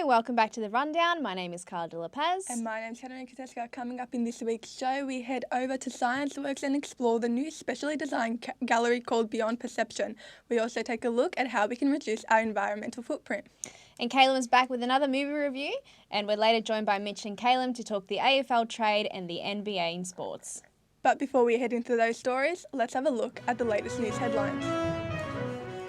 welcome back to The Rundown. My name is Carla de La Paz. And my name's Katerina Kateska. Coming up in this week's show, we head over to Scienceworks and explore the new specially designed gallery called Beyond Perception. We also take a look at how we can reduce our environmental footprint. And Caelum is back with another movie review, and we're later joined by Mitch and Caelum to talk the AFL trade and the NBA in sports. But before we head into those stories, let's have a look at the latest news headlines.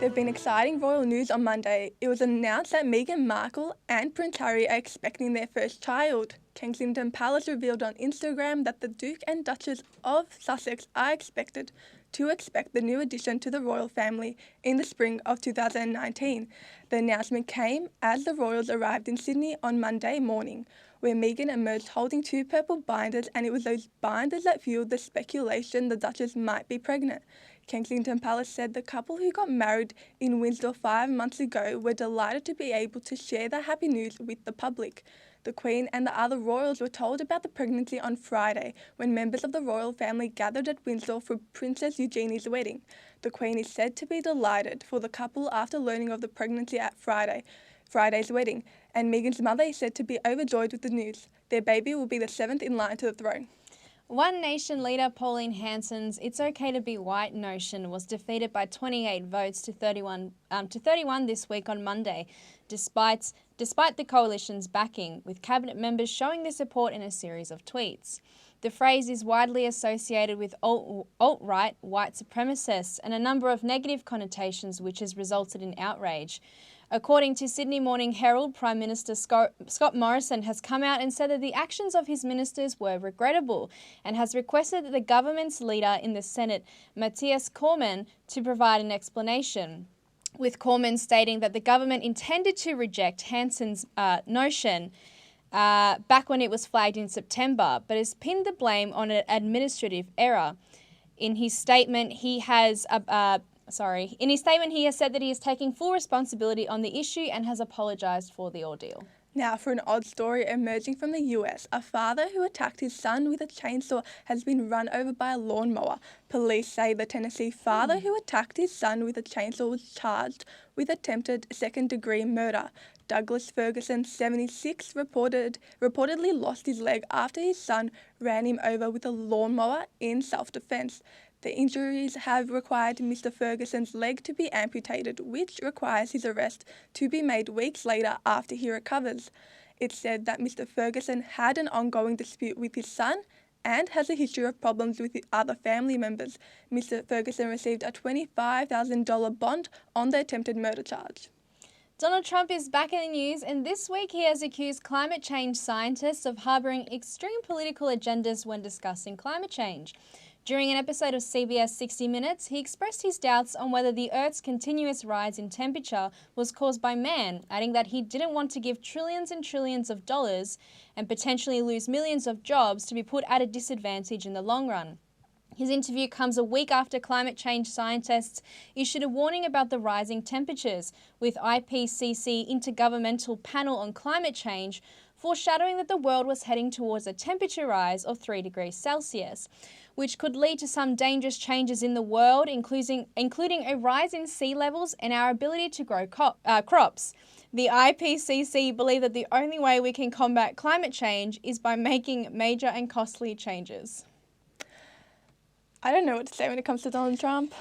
There have been exciting royal news on Monday. It was announced that Meghan Markle and Prince Harry are expecting their first child. Kensington Palace revealed on Instagram that the Duke and Duchess of Sussex are expected the new addition to the royal family in the spring of 2019. The announcement came as the royals arrived in Sydney on Monday morning, where Meghan emerged holding two purple binders, and it was those binders that fueled the speculation the Duchess might be pregnant. Kensington Palace said the couple who got married in Windsor 5 months ago were delighted to be able to share the happy news with the public. The Queen and the other royals were told about the pregnancy on Friday when members of the royal family gathered at Windsor for Princess Eugenie's wedding. The Queen is said to be delighted for the couple after learning of the pregnancy at Friday's wedding, and Meghan's mother is said to be overjoyed with the news. Their baby will be the 7th in line to the throne. One Nation leader Pauline Hanson's "It's Okay to be White" notion was defeated by 28 votes to 31 this week on Monday, despite the coalition's backing, with cabinet members showing their support in a series of tweets. The phrase is widely associated with alt-right white supremacists and a number of negative connotations, which has resulted in outrage. According to Sydney Morning Herald, Prime Minister Scott Morrison has come out and said that the actions of his ministers were regrettable and has requested that the government's leader in the Senate, Matthias Cormann, to provide an explanation, with Cormann stating that the government intended to reject Hanson's notion back when it was flagged in September, but has pinned the blame on an administrative error. In his statement, he has said that he is taking full responsibility on the issue and has apologised for the ordeal. Now for an odd story emerging from the US. A father who attacked his son with a chainsaw has been run over by a lawnmower. Police say the Tennessee father who attacked his son with a chainsaw was charged with attempted second-degree murder. Douglas Ferguson, 76, reportedly lost his leg after his son ran him over with a lawnmower in self-defense. The injuries have required Mr. Ferguson's leg to be amputated, which requires his arrest to be made weeks later after he recovers. It's said that Mr. Ferguson had an ongoing dispute with his son and has a history of problems with the other family members. Mr. Ferguson received a $25,000 bond on the attempted murder charge. Donald Trump is back in the news, and this week he has accused climate change scientists of harbouring extreme political agendas when discussing climate change. During an episode of CBS 60 Minutes, he expressed his doubts on whether the Earth's continuous rise in temperature was caused by man, adding that he didn't want to give trillions and trillions of dollars and potentially lose millions of jobs to be put at a disadvantage in the long run. His interview comes a week after climate change scientists issued a warning about the rising temperatures, with IPCC Intergovernmental Panel on Climate Change foreshadowing that the world was heading towards a temperature rise of 3 degrees Celsius, which could lead to some dangerous changes in the world, including a rise in sea levels and our ability to grow crops. The IPCC believe that the only way we can combat climate change is by making major and costly changes. I don't know what to say when it comes to Donald Trump.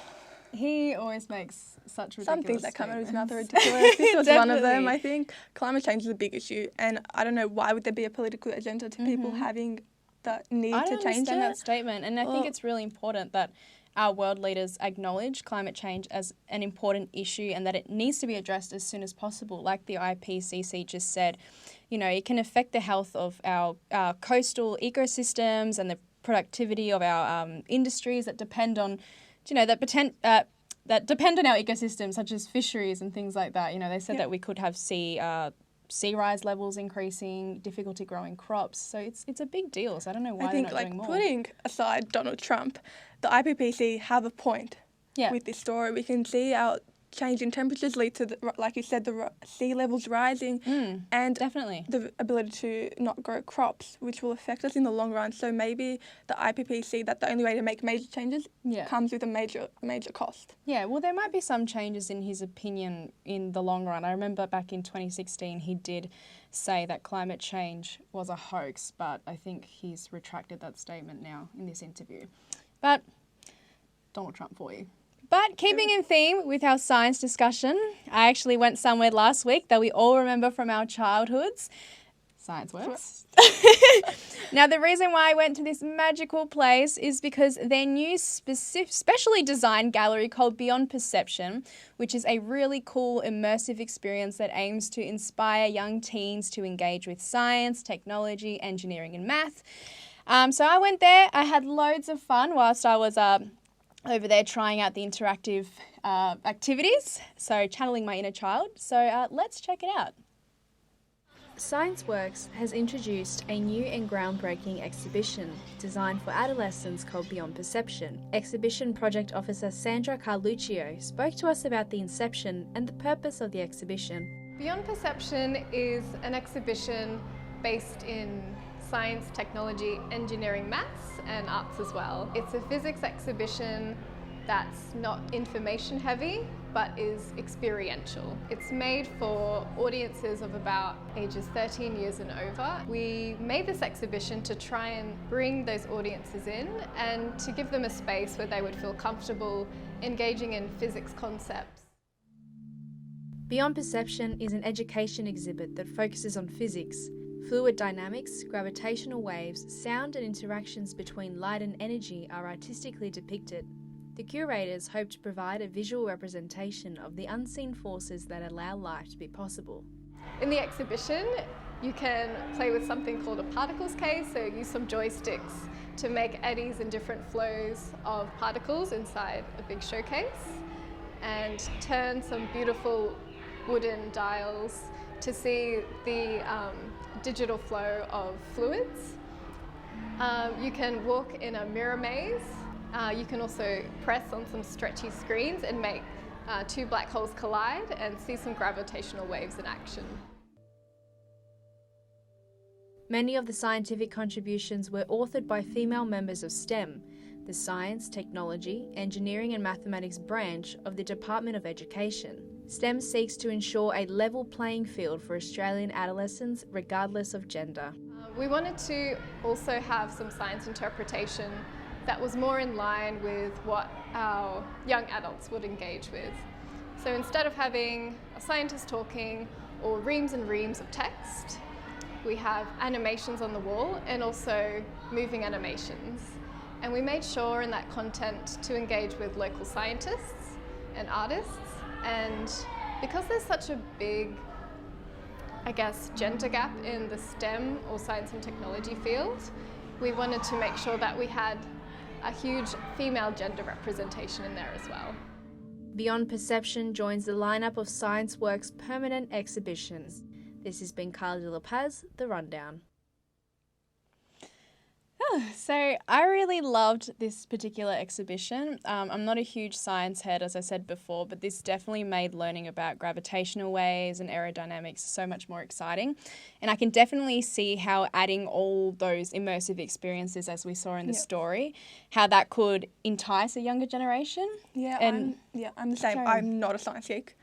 He always makes such ridiculous Some things that come out of his mouth are statements. ridiculous. This was one of them, I think. Climate change is a big issue, and I don't know why would there be a political agenda to people having the need to change it. I don't understand that statement, and I think it's really important that our world leaders acknowledge climate change as an important issue and that it needs to be addressed as soon as possible. Like the IPCC just said, you know, it can affect the health of our coastal ecosystems and the productivity of our industries that depend on, that depend on our ecosystems, such as fisheries and things like that. You know, they said that we could have sea rise levels increasing, difficulty growing crops. So it's a big deal. So I don't know why they're not doing more. Putting aside Donald Trump, the IPCC have a point with this story. We can see our change in temperatures lead to, like you said, the sea levels rising, and Definitely. the ability to not grow crops, which will affect us in the long run. So maybe the IPP see that the only way to make major changes comes with a major cost. Yeah, well, there might be some changes in his opinion in the long run. I remember back in 2016 he did say that climate change was a hoax, but I think he's retracted that statement now in this interview. But Donald Trump for you. But keeping in theme with our science discussion, I actually went somewhere last week that we all remember from our childhoods. Scienceworks. Now, the reason why I went to this magical place is because their new specially designed gallery called Beyond Perception, which is a really cool immersive experience that aims to inspire young teens to engage with science, technology, engineering and math. So I went there. I had loads of fun whilst I was over there trying out the interactive activities, so channeling my inner child. So let's check it out. Scienceworks has introduced a new and groundbreaking exhibition designed for adolescents called Beyond Perception. Exhibition Project Officer Sandra Carluccio spoke to us about the inception and the purpose of the exhibition. Beyond Perception is an exhibition based in science, technology, engineering, maths and arts as well. It's a physics exhibition that's not information heavy but is experiential. It's made for audiences of about ages 13 years and over. We made this exhibition to try and bring those audiences in and to give them a space where they would feel comfortable engaging in physics concepts. Beyond Perception is an education exhibit that focuses on physics. Fluid dynamics, gravitational waves, sound and interactions between light and energy are artistically depicted. The curators hope to provide a visual representation of the unseen forces that allow life to be possible. In the exhibition, you can play with something called a particles case, so use some joysticks to make eddies and different flows of particles inside a big showcase, and turn some beautiful wooden dials to see the digital flow of fluids. You can walk in a mirror maze. You can also press on some stretchy screens and make two black holes collide and see some gravitational waves in action. Many of the scientific contributions were authored by female members of STEM, the Science, Technology, Engineering and Mathematics branch of the Department of Education. STEM seeks to ensure a level playing field for Australian adolescents regardless of gender. We wanted to also have some science interpretation that was more in line with what our young adults would engage with. So instead of having a scientist talking or reams and reams of text, we have animations on the wall and also moving animations. And we made sure in that content to engage with local scientists and artists. And because there's such a big, I guess, gender gap in the STEM or science and technology field, we wanted to make sure that we had a huge female gender representation in there as well. Beyond Perception joins the lineup of Scienceworks permanent exhibitions. This has been Carla de La Paz, The Rundown. So I really loved this particular exhibition. I'm not a huge science head, as I said before, but this definitely made learning about gravitational waves and aerodynamics so much more exciting. And I can definitely see how adding all those immersive experiences, as we saw in the story, how that could entice a younger generation. Yeah, I'm the same. I'm not a science geek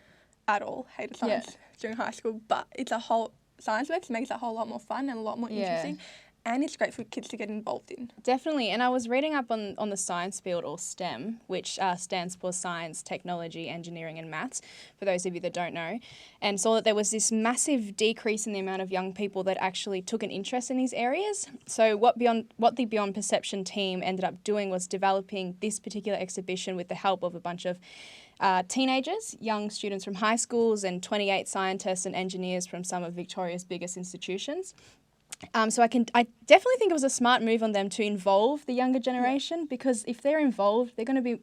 at all. Hated science during high school, but Scienceworks makes it a whole lot more fun and a lot more interesting. And it's great for kids to get involved in. Definitely. And I was reading up on the science field, or STEM, which stands for Science, Technology, Engineering and Maths, for those of you that don't know, and saw that there was this massive decrease in the amount of young people that actually took an interest in these areas. So what the Beyond Perception team ended up doing was developing this particular exhibition with the help of a bunch of teenagers, young students from high schools, and 28 scientists and engineers from some of Victoria's biggest institutions. So I definitely think it was a smart move on them to involve the younger generation, because if they're involved, they're going to be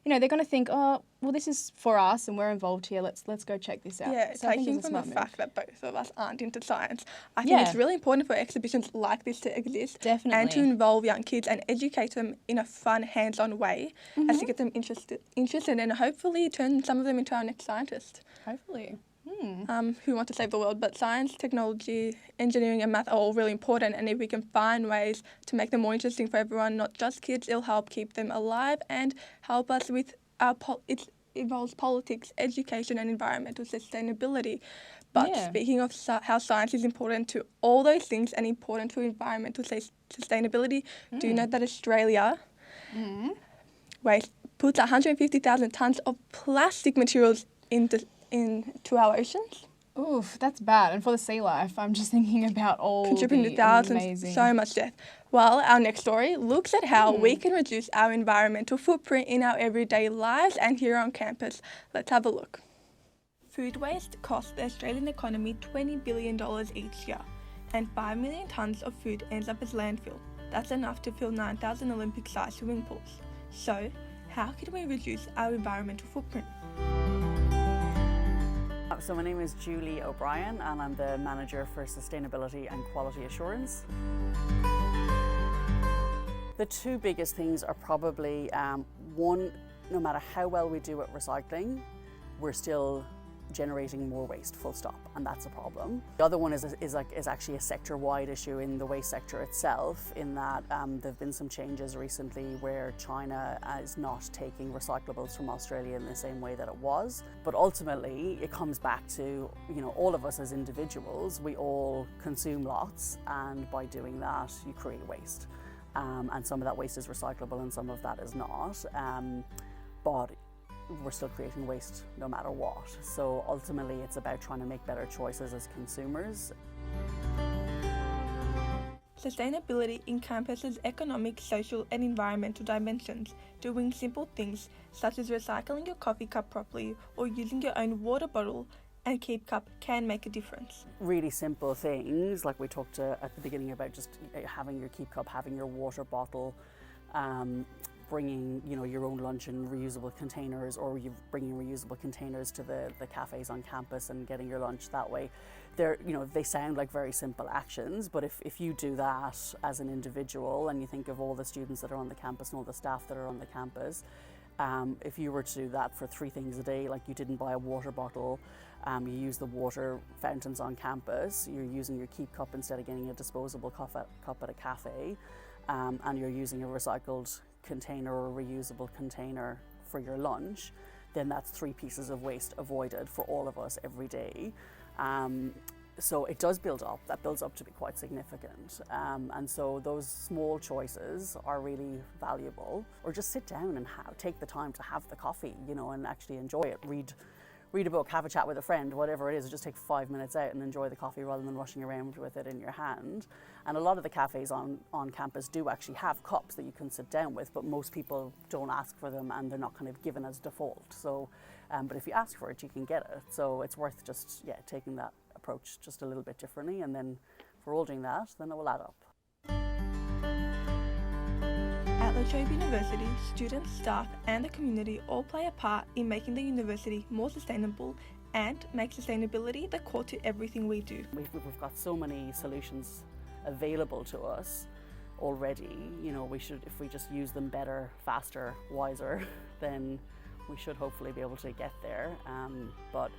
they're going to think, oh, well, this is for us and we're involved here. Let's go check this out. Yeah, So I think taking it's a from the smart move. fact that both of us aren't into science, I think it's really important for exhibitions like this to exist. Definitely. And to involve young kids and educate them in a fun, hands-on way as to get them interested and hopefully turn some of them into our next scientists. Hopefully. Who want to save the world, but science, technology, engineering and math are all really important, and if we can find ways to make them more interesting for everyone, not just kids, it'll help keep them alive and help us with our it involves politics, education and environmental sustainability. But speaking of how science is important to all those things and important to environmental sustainability, do you know that Australia puts 150,000 tonnes of plastic materials into our oceans? Oof, that's bad. And for the sea life, I'm just thinking about all contributing to thousands, so much death. Well, our next story looks at how we can reduce our environmental footprint in our everyday lives and here on campus. Let's have a look. Food waste costs the Australian economy $20 billion each year, and 5 million tonnes of food ends up as landfill. That's enough to fill 9,000 Olympic-sized swimming pools. So, how can we reduce our environmental footprint? So my name is Julie O'Brien and I'm the Manager for Sustainability and Quality Assurance. The two biggest things are probably, one, no matter how well we do at recycling, we're still generating more waste, full stop, and that's a problem. The other one is actually a sector-wide issue in the waste sector itself, in that there have been some changes recently where China is not taking recyclables from Australia in the same way that it was. But ultimately, it comes back to, all of us as individuals, we all consume lots, and by doing that, you create waste. And some of that waste is recyclable and some of that is not. But we're still creating waste no matter what. So ultimately it's about trying to make better choices as consumers. Sustainability encompasses economic, social and environmental dimensions. Doing simple things such as recycling your coffee cup properly or using your own water bottle and keep cup can make a difference. Really simple things, like we talked at the beginning about just having your keep cup, having your water bottle, bringing your own lunch in reusable containers, or you bringing reusable containers to the cafes on campus and getting your lunch that way. They sound like very simple actions, but if you do that as an individual and you think of all the students that are on the campus and all the staff that are on the campus, if you were to do that for 3 things a day, like you didn't buy a water bottle, you use the water fountains on campus, you're using your keep cup instead of getting a disposable cup at a cafe, and you're using a recycled container or a reusable container for your lunch, then that's 3 pieces of waste avoided for all of us every day. So it does build up. That builds up to be quite significant. And so those small choices are really valuable. Or just sit down and take the time to have the coffee, and actually enjoy it. Read a book, have a chat with a friend, whatever it is, just take 5 minutes out and enjoy the coffee rather than rushing around with it in your hand. And a lot of the cafes on campus do actually have cups that you can sit down with, but most people don't ask for them and they're not kind of given as default. So, but if you ask for it, you can get it. So it's worth just, taking that approach just a little bit differently, and then if we're all doing that, then it will add up. At La Trobe University, students, staff and the community all play a part in making the university more sustainable and make sustainability the core to everything we do. We've got so many solutions available to us already. We should, if we just use them better, faster, wiser, then we should hopefully be able to get there. But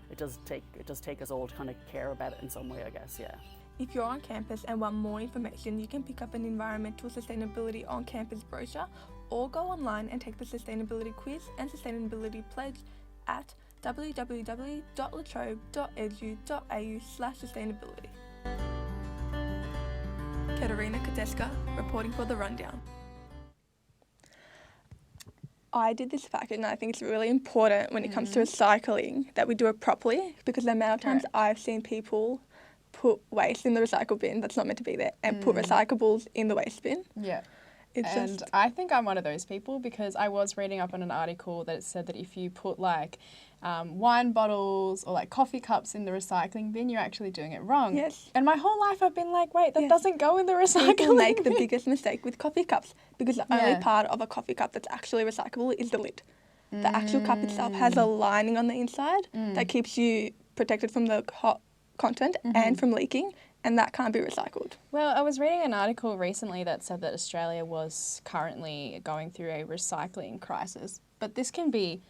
it does take us all to kind of care about it in some way, I guess, yeah. If you're on campus and want more information, you can pick up an Environmental Sustainability on Campus brochure or go online and take the Sustainability Quiz and Sustainability Pledge at www.latrobe.edu.au/sustainability. Katerina Koteska reporting for The Rundown. I did this fact and I think it's really important when it comes to recycling that we do it properly, because the amount of times I've seen people put waste in the recycle bin that's not meant to be there and put recyclables in the waste bin. Yeah. It's I think I'm one of those people because I was reading up on an article that it said that if you put like wine bottles or like coffee cups in the recycling bin, you're actually doing it wrong. Yes. And my whole life I've been like, wait, that Yes. doesn't go in the recycling People make the bin. biggest mistake with coffee cups because the only Yeah. part of a coffee cup that's actually recyclable is the lid. The actual cup itself has a lining on the inside that keeps you protected from the hot content and from leaking, and that can't be recycled. Well, I was reading an article recently that said that Australia was currently going through a recycling crisis, but this can be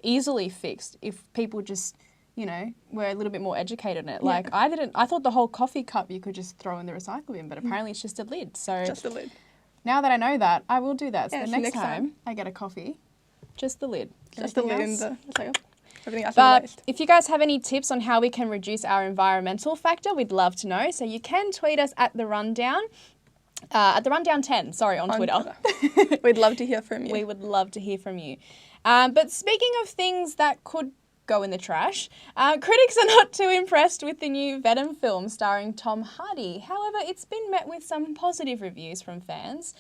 easily fixed if people just, you know, were a little bit more educated on it. Like I thought the whole coffee cup you could just throw in the recycle bin, but apparently it's just a lid. So Just the lid. now that I know that, I will do that. So Yeah, the so next next time. time I get a coffee, just the lid. Just the lid Everything in else- the recycle. Everything else is But waste. if you guys have any tips on how we can reduce our environmental factor, we'd love to know. So you can tweet us at the Rundown, at the Rundown 10, on Twitter. We'd love to hear from you. We would love to hear from you. But speaking of things that could go in the trash, critics are not too impressed with the new Venom film starring Tom Hardy. However, it's been met with some positive reviews from fans.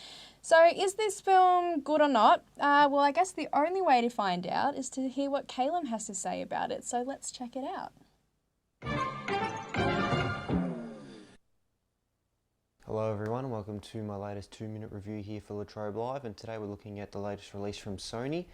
So is this film good or not? Well, I guess the only way to find out is to hear what Caelum has to say about it. So let's check it out. Hello everyone, welcome to my latest 2-minute review here for Trobe Live, and today we're looking at the latest release from Sony,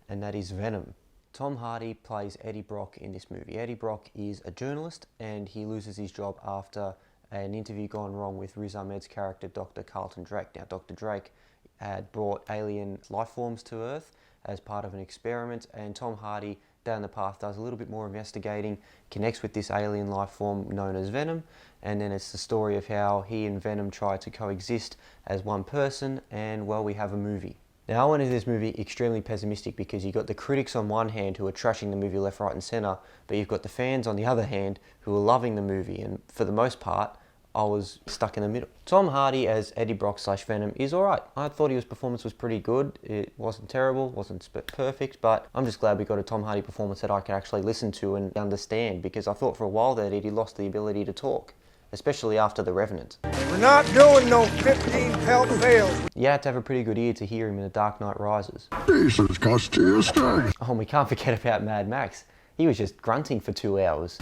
and that is Venom. Tom Hardy plays Eddie Brock in this movie. Eddie Brock is a journalist and he loses his job after an interview gone wrong with Riz Ahmed's character Dr. Carlton Drake. Now Dr. Drake had brought alien life forms to Earth as part of an experiment, and Tom Hardy down the path does a little bit more investigating, connects with this alien life form known as Venom, and then it's the story of how he and Venom try to coexist as one person, and well, we have a movie. Now, I went into this movie extremely pessimistic because you've got the critics on one hand who are trashing the movie left, right and centre, but you've got the fans on the other hand who are loving the movie, and for the most part, I was stuck in the middle. Tom Hardy as Eddie Brock / Venom is alright. I thought his performance was pretty good. It wasn't terrible, wasn't perfect, but I'm just glad we got a Tom Hardy performance that I could actually listen to and understand, because I thought for a while that Eddie lost the ability to talk, especially after The Revenant. We're not doing no 15 pelt fails. You had to have a pretty good ear to hear him in The Dark Knight Rises. Jesus, Costier Stag. Oh, and we can't forget about Mad Max. He was just grunting for 2 hours.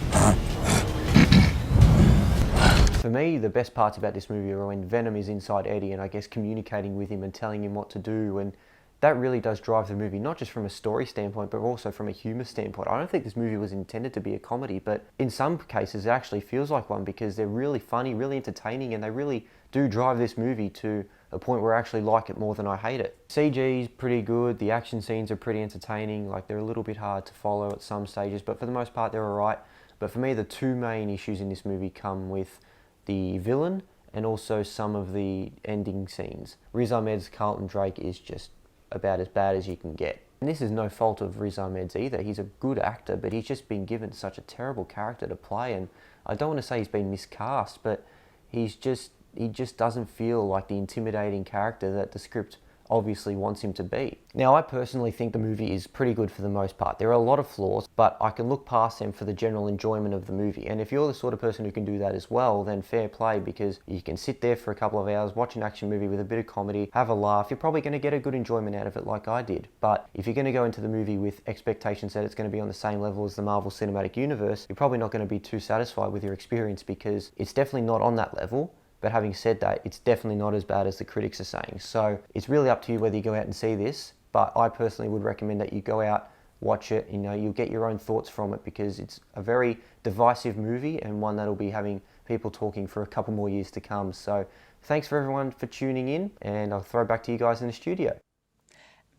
For me, the best parts about this movie are when Venom is inside Eddie and I guess communicating with him and telling him what to do, and that really does drive the movie, not just from a story standpoint, but also from a humour standpoint. I don't think this movie was intended to be a comedy, but in some cases it actually feels like one because they're really funny, really entertaining, and they really do drive this movie to a point where I actually like it more than I hate it. CG's pretty good, the action scenes are pretty entertaining, like they're a little bit hard to follow at some stages, but for the most part they're alright. But for me, the two main issues in this movie come with the villain and also some of the ending scenes. Riz Ahmed's Carlton Drake is just about as bad as you can get. And this is no fault of Riz Ahmed's either. He's a good actor, but he's just been given such a terrible character to play, and I don't want to say he's been miscast, but he just doesn't feel like the intimidating character that the script obviously wants him to be. Now, I personally think the movie is pretty good for the most part. There are a lot of flaws, but I can look past them for the general enjoyment of the movie. And if you're the sort of person who can do that as well, then fair play, because you can sit there for a couple of hours, watch an action movie with a bit of comedy, have a laugh. You're probably going to get a good enjoyment out of it like I did. But if you're going to go into the movie with expectations that it's going to be on the same level as the Marvel Cinematic Universe, you're probably not going to be too satisfied with your experience, because it's definitely not on that level. But having said that, it's definitely not as bad as the critics are saying. So it's really up to you whether you go out and see this. But I personally would recommend that you go out, watch it, you'll get your own thoughts from it, because it's a very divisive movie and one that'll be having people talking for a couple more years to come. So thanks for everyone for tuning in, and I'll throw back to you guys in the studio.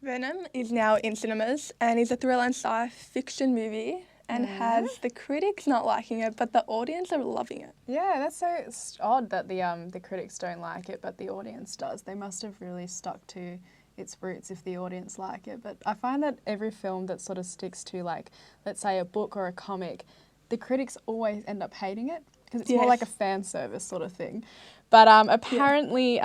Venom is now in cinemas and is a thriller and sci fiction movie and has the critics not liking it, but the audience are loving it. Yeah, that's so odd that the critics don't like it, but the audience does. They must have really stuck to its roots if the audience like it. But I find that every film that sort of sticks to, like, let's say a book or a comic, the critics always end up hating it because it's more like a fan service sort of thing. But apparently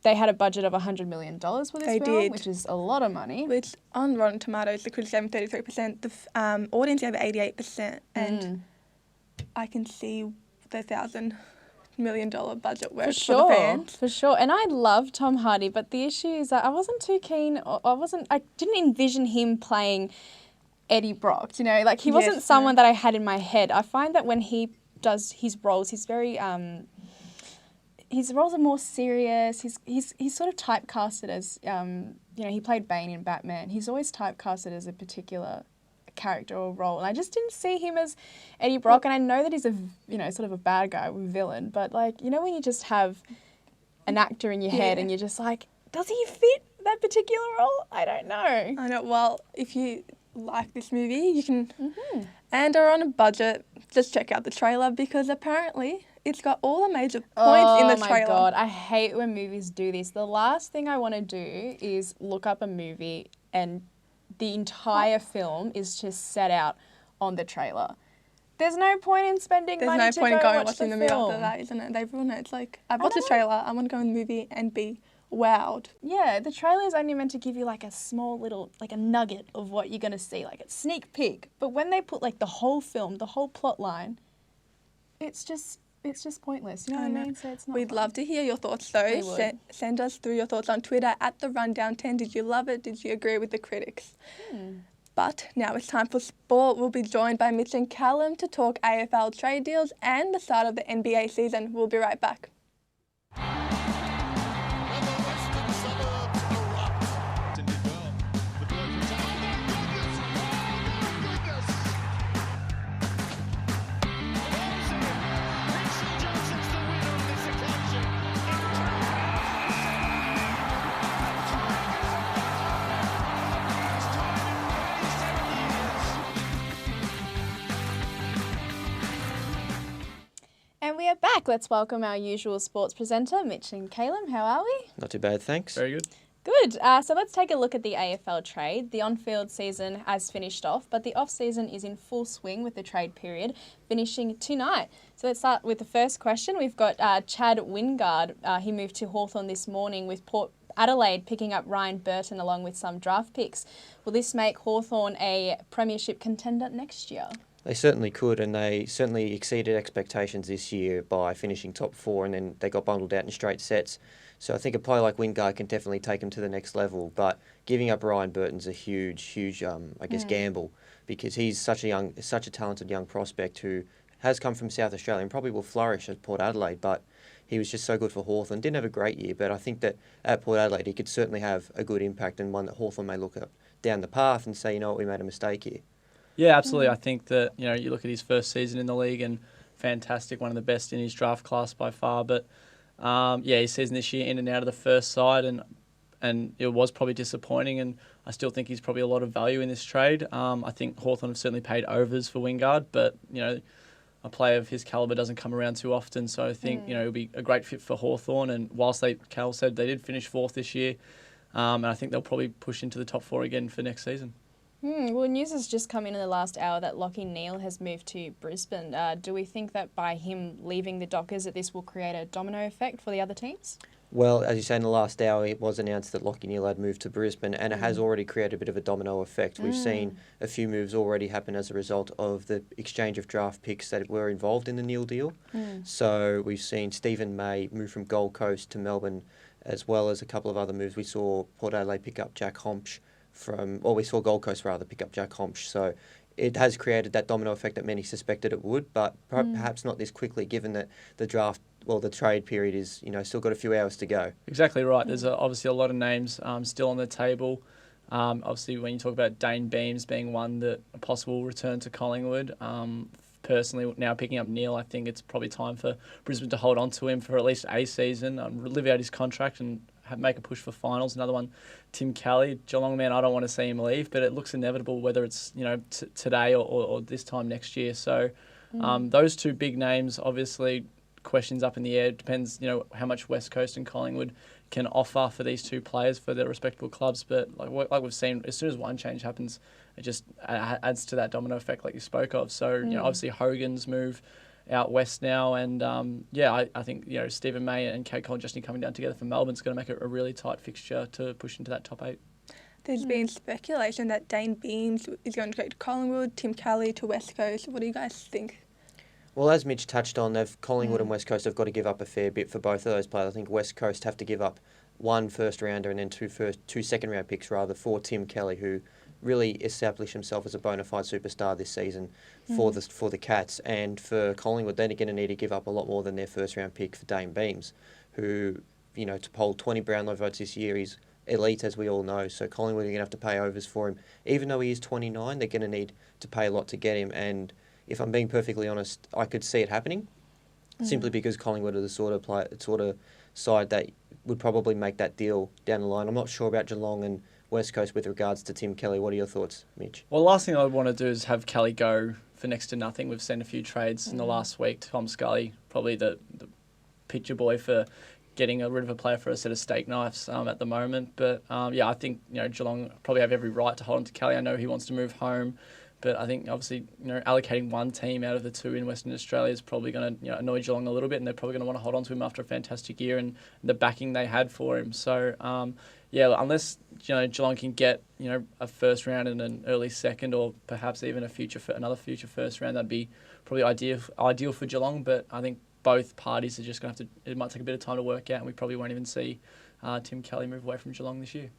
they had a budget of $100 million for this film, did. which is a lot of money. Which on Rotten Tomatoes, the critics gave 33%, the audience gave 88%, and I can see the 1,000 multi-million-dollar budget work For for the sure, fans. for sure. And I love Tom Hardy, but the issue is that I wasn't too keen. I didn't envision him playing Eddie Brock. You know, like he wasn't Yes, someone that I had in my head. I find that when he does his roles, he's very his roles are more serious. He's sort of typecasted as you know, he played Bane in Batman. He's always typecasted as a particular character or role, and I just didn't see him as Eddie Brock. And I know that he's a, you know, sort of a bad guy, villain, but like, you know, when you just have an actor in your head and you're just like, does he fit that particular role? I don't know. I know. Well, if you like this movie, you can, and are on a budget, just check out the trailer, because apparently it's got all the major points in the trailer. Oh my God, I hate when movies do this. The last thing I want to do is look up a movie and the entire film is just set out on the trailer. There's no point in spending money to go watch the film. There's no point in going and watching the movie after that, isn't it? They've ruined it. It's like, I've watched the trailer, I want to go in the movie and be wowed. Yeah, the trailer is only meant to give you like a small little, like a nugget of what you're going to see, like a sneak peek. But when they put like the whole film, the whole plot line, it's just pointless. You know what I mean? So it's not We'd fun. love to hear your thoughts though. We would. Send us through your thoughts on Twitter at the Rundown10. Did you love it? Did you agree with the critics? But now it's time for sport. We'll be joined by Mitch and Caelum to talk AFL trade deals and the start of the NBA season. We'll be right back. And we are back. Let's welcome our usual sports presenter, Mitch and Caelum. How are we? Not too bad, thanks. Very good. Good. So let's take a look at the AFL trade. The on-field season has finished off, but the off-season is in full swing with the trade period finishing tonight. So let's start with the first question. We've got Chad Wingard. He moved to Hawthorn this morning with Port Adelaide picking up Ryan Burton along with some draft picks. Will this make Hawthorn a premiership contender next year? They certainly could, and they certainly exceeded expectations this year by finishing top four, and then they got bundled out in straight sets. So I think a player like Wingard can definitely take them to the next level, but giving up Ryan Burton's a huge, gamble, because he's such a talented young prospect who has come from South Australia and probably will flourish at Port Adelaide, but he was just so good for Hawthorn. Didn't have a great year, but I think that at Port Adelaide he could certainly have a good impact, and one that Hawthorn may look at down the path and say, you know what, we made a mistake here. Yeah, absolutely. I think that, you know, you look at his first season in the league and fantastic, one of the best in his draft class by far. But his season this year in and out of the first side, and it was probably disappointing. And I still think he's probably a lot of value in this trade. I think Hawthorn have certainly paid overs for Wingard, but you know, a player of his calibre doesn't come around too often. So I think you know it'll be a great fit for Hawthorn. And whilst Cal said they did finish fourth this year, and I think they'll probably push into the top four again for next season. Well, news has just come in the last hour that Lachie Neale has moved to Brisbane. Do we think that by him leaving the Dockers that this will create a domino effect for the other teams? Well, as you say, in the last hour, it was announced that Lachie Neale had moved to Brisbane, and it has already created a bit of a domino effect. We've seen a few moves already happen as a result of the exchange of draft picks that were involved in the Neale deal. So we've seen Stephen May move from Gold Coast to Melbourne, as well as a couple of other moves. We saw Port Adelaide pick up Jack Hompsch we saw Gold Coast rather pick up Jack Hompsch. So it has created that domino effect that many suspected it would, but perhaps not this quickly, given that the trade period is, you know, still got a few hours to go. Exactly right. There's obviously a lot of names still on the table. Obviously, when you talk about Dane Beams being one that a possible return to Collingwood, personally, now picking up Neale, I think it's probably time for Brisbane to hold on to him for at least a season, live out his contract and make a push for finals. Another one, Tim Kelly, Geelong man, I don't want to see him leave, but it looks inevitable whether it's, you know, today or this time next year. So those two big names, obviously, questions up in the air. It depends, you know, how much West Coast and Collingwood can offer for these two players for their respectable clubs. But like we've seen, as soon as one change happens, it just adds to that domino effect like you spoke of. So, you know, obviously Hogan's move out west now, and I think, you know, Stephen May and Kate Colin-Justine coming down together for Melbourne's going to make it a really tight fixture to push into that top 8. There's been speculation that Dane Beams is going to go to Collingwood, Tim Kelly to West Coast. What do you guys think? Well, as Mitch touched on, Collingwood and West Coast have got to give up a fair bit for both of those players. I think West Coast have to give up one first rounder and then two second round picks rather for Tim Kelly, who really established himself as a bona fide superstar this season for the Cats. And for Collingwood, they're going to need to give up a lot more than their first round pick for Dane Beams, who, to poll 20 Brownlow votes this year, he's elite, as we all know. So Collingwood are going to have to pay overs for him. Even though he is 29, they're going to need to pay a lot to get him. And if I'm being perfectly honest, I could see it happening, simply because Collingwood are the sort of side that would probably make that deal down the line. I'm not sure about Geelong and West Coast with regards to Tim Kelly. What are your thoughts, Mitch? Well, the last thing I would want to do is have Kelly go for next to nothing. We've seen a few trades in the last week. Tom Scully, probably the picture boy for getting rid of a player for a set of steak knives at the moment. But I think Geelong probably have every right to hold on to Kelly. I know he wants to move home, but I think obviously allocating one team out of the two in Western Australia is probably going to annoy Geelong a little bit, and they're probably going to want to hold on to him after a fantastic year and the backing they had for him. So unless Geelong can get a first round and an early second, or perhaps even another future first round, that'd be probably ideal for Geelong. But I think both parties are just going to have to. It might take a bit of time to work out, and we probably won't even see Tim Kelly move away from Geelong this year.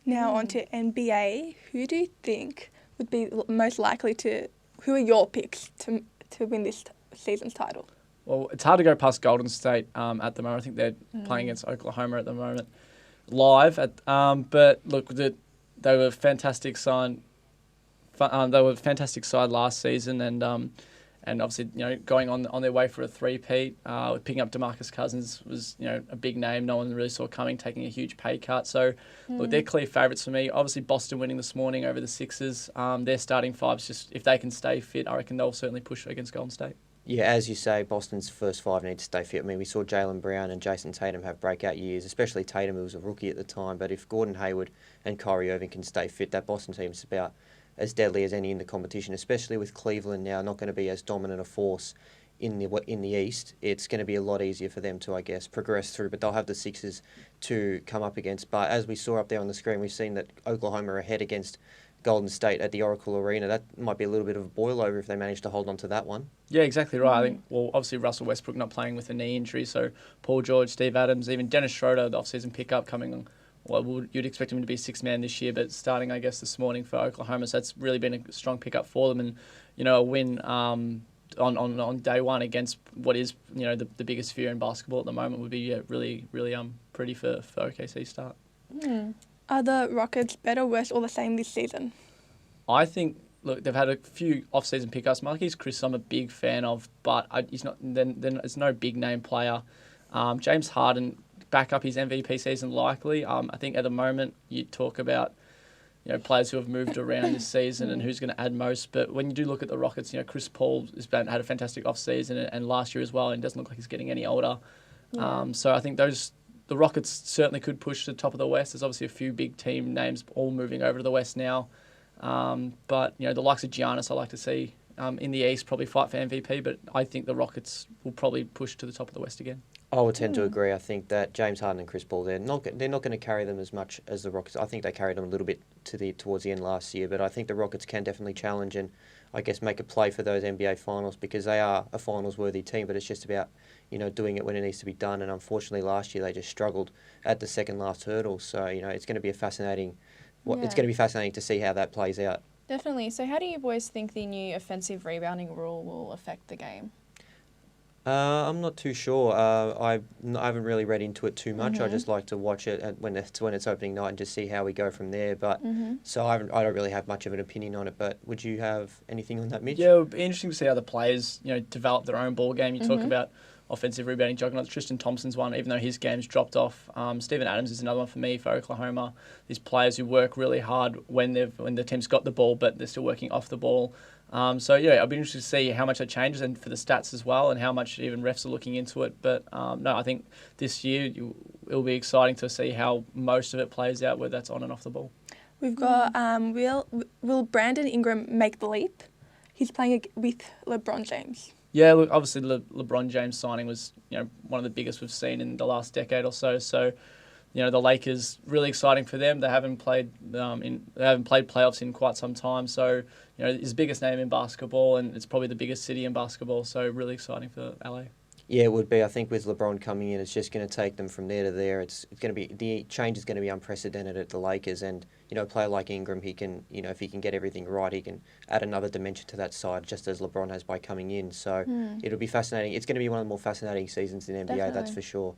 Now on to NBA. Who do you think would be most likely to? Who are your picks to win this season's title? Well, it's hard to go past Golden State at the moment. I think they're playing against Oklahoma at the moment, live. But look, they were a fantastic side. They were a fantastic side last season, and obviously going on their way for a three-peat. Picking up DeMarcus Cousins was a big name. No one really saw coming, taking a huge pay cut. So look, they're clear favourites for me. Obviously, Boston winning this morning over the Sixers. Their starting fives, just if they can stay fit, I reckon they'll certainly push against Golden State. Yeah, as you say, Boston's first five need to stay fit. I mean, we saw Jaylen Brown and Jason Tatum have breakout years, especially Tatum, who was a rookie at the time. But if Gordon Hayward and Kyrie Irving can stay fit, that Boston team's about as deadly as any in the competition, especially with Cleveland now not going to be as dominant a force in the East. It's going to be a lot easier for them to, I guess, progress through, but they'll have the Sixers to come up against. But as we saw up there on the screen, we've seen that Oklahoma are ahead against Golden State at the Oracle Arena. That might be a little bit of a boil over if they manage to hold on to that one. Yeah, exactly right. I think, obviously Russell Westbrook not playing with a knee injury, so Paul George, Steve Adams, even Dennis Schroeder, the off-season pickup coming on. Well, you'd expect him to be sixth man this year, but starting, I guess, this morning for Oklahoma, so that's really been a strong pickup for them, and a win on day one against what is the biggest fear in basketball at the moment would be really pretty for OKC's start. Are the Rockets better, worse, or the same this season? I think, look, they've had a few off-season pickups. Marquise Chris, I'm a big fan of, but he's not. Then it's no big name player. James Harden back up his MVP season likely. I think at the moment you talk about players who have moved around this season and who's going to add most. But when you do look at the Rockets, Chris Paul had a fantastic off-season and last year as well, and doesn't look like he's getting any older. Yeah. So I think the Rockets certainly could push to the top of the West. There's obviously a few big team names all moving over to the West now. But the likes of Giannis I like to see in the East probably fight for MVP, but I think the Rockets will probably push to the top of the West again. I would tend to agree. I think that James Harden and Chris Paul, they're not going to carry them as much as the Rockets. I think they carried them a little bit towards the end last year, but I think the Rockets can definitely challenge and I guess make a play for those NBA finals because they are a finals-worthy team, but it's just about doing it when it needs to be done. And unfortunately, last year they just struggled at the second last hurdle. So it's going to be It's going to be fascinating to see how that plays out. Definitely. So how do you boys think the new offensive rebounding rule will affect the game? I'm not too sure. I haven't really read into it too much. I just like to watch it when it's opening night and just see how we go from there. But so I don't really have much of an opinion on it. But would you have anything on that, Mitch? Yeah, it would be interesting to see how the players develop their own ball game. You talk about offensive rebounding juggernauts. Tristan Thompson's one, even though his game's dropped off. Steven Adams is another one for me for Oklahoma. These players who work really hard when the team's got the ball, but they're still working off the ball. So I'll be interested to see how much that changes and for the stats as well, and how much even refs are looking into it. But no, I think this year it'll be exciting to see how most of it plays out, whether that's on and off the ball. We've got will Brandon Ingram make the leap? He's playing with LeBron James. Yeah, look, obviously LeBron James signing was one of the biggest we've seen in the last decade or so. So the Lakers, really exciting for them. They haven't played playoffs in quite some time. So, his biggest name in basketball, and it's probably the biggest city in basketball. So, really exciting for LA. Yeah, it would be. I think with LeBron coming in, it's just going to take them from there to there. It's going to be, the change is going to be unprecedented at the Lakers, and a player like Ingram, he can, if he can get everything right, he can add another dimension to that side, just as LeBron has by coming in. So it'll be fascinating. It's going to be one of the more fascinating seasons in NBA, Definitely. that's for sure.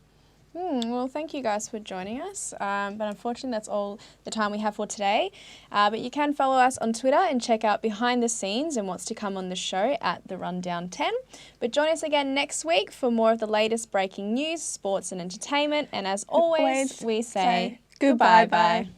Well, thank you guys for joining us. But unfortunately, that's all the time we have for today. But you can follow us on Twitter and check out behind the scenes and what's to come on the show at The Rundown 10. But join us again next week for more of the latest breaking news, sports and entertainment. And as always we say goodbye.